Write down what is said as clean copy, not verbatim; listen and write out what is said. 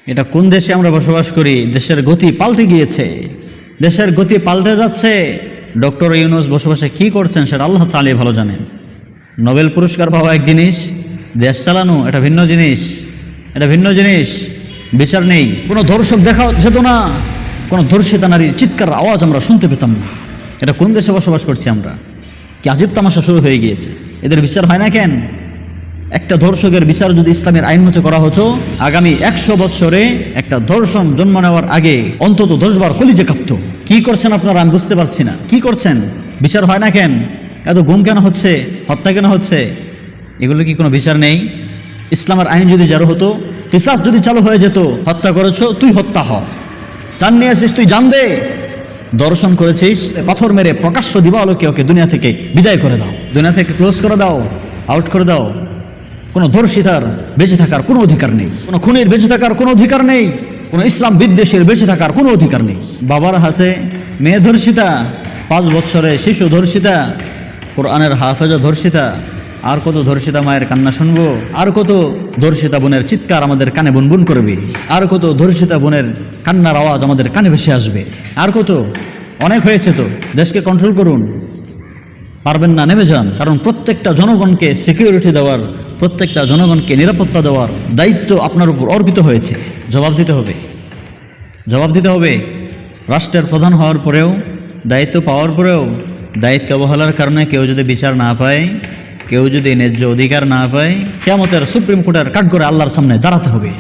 এটা কোন দেশে আমরা বসবাস করি? দেশের গতি পাল্টে গিয়েছে, দেশের গতি পাল্টে যাচ্ছে। ডক্টর ইউনূস বসে বসে কী করছেন সেটা আল্লাহ চালিয়ে ভালো জানেন। নোবেল পুরস্কার পাওয়া এক জিনিস, দেশ চালানো এটা ভিন্ন জিনিস, এটা ভিন্ন জিনিস। বিচার নেই, কোনো ধর্ষক দেখা যেত না, কোনো ধর্ষিতা নারীর চিৎকার আওয়াজ আমরা শুনতে পেতাম না। এটা কোন দেশে বসবাস করছি আমরা? কি আজীব তামাশা শুরু হয়ে গিয়েছে। এদের বিচার হয় না কেন? একটা ধর্ষকের বিচার যদি ইসলামের আইন মতো করা হতো, আগামী 100 বৎসরে একটা ধর্ষণ জন্ম নেওয়ার আগে অন্তত 10 বার কলিজে কাঁপতো। কি করছেন আপনারা? আমি বুঝতে পারছি না কি করছেন। বিচার হয় না কেন? এত গুম কেন হচ্ছে, হত্যা কেন হচ্ছে? এগুলো কি কোনো বিচার নেই? ইসলামের আইন যদি জারু হতো, কিসাস যদি চালু হয়ে যেত, হত্যা করেছো তুই হত্যা হ, জান নিয়েছিস তুই জান দে, দর্শন করেছিস পাথর মেরে প্রকাশ্য দিবালোকে ওকে দুনিয়া থেকে বিদায় করে দাও, দুনিয়া থেকে ক্লোজ করে দাও, আউট করে দাও। কোনো ধর্ষিতার বেঁচে থাকার কোনো অধিকার নেই, কোনো খুনের বেঁচে থাকার কোনো অধিকার নেই, কোনো ইসলাম বিদ্বেষের বেঁচে থাকার কোনো অধিকার নেই। বাবার হাতে মেয়ে ধর্ষিতা, 5 বছরে শিশু ধর্ষিতা, কোরআনের হাফেজা ধর্ষিতা, আর কত ধর্ষিতা মায়ের কান্না শুনবো, আর কত ধর্ষিতা বোনের চিৎকার আমাদের কানে বুনবুন করবে, আর কত ধর্ষিতা বোনের কান্নার আওয়াজ আমাদের কানে ভেসে আসবে, আর কত। অনেক হয়েছে তো, দেশকে কন্ট্রোল করুন। পারবেন না, নেমে যান। কারণ প্রত্যেকটা জনগণকে সিকিউরিটি দেওয়ার, প্রত্যেকটা জনগণকে নিরাপত্তা দেওয়ার দায়িত্ব আপনার উপর অর্পিত হয়েছে। জবাব দিতে হবে, জবাব দিতে হবে। রাষ্ট্রের প্রধান হওয়ার পরেও, দায়িত্ব পাওয়ার পরেও দায়িত্ব অবহেলার কারণে কেউ যদি বিচার না পায়, কেউ যদি ন্যায্য অধিকার না পায়, কিয়ামতের সুপ্রিম কোর্টের কাঠগড়ায় আল্লাহর সামনে দাঁড়াতে হবে।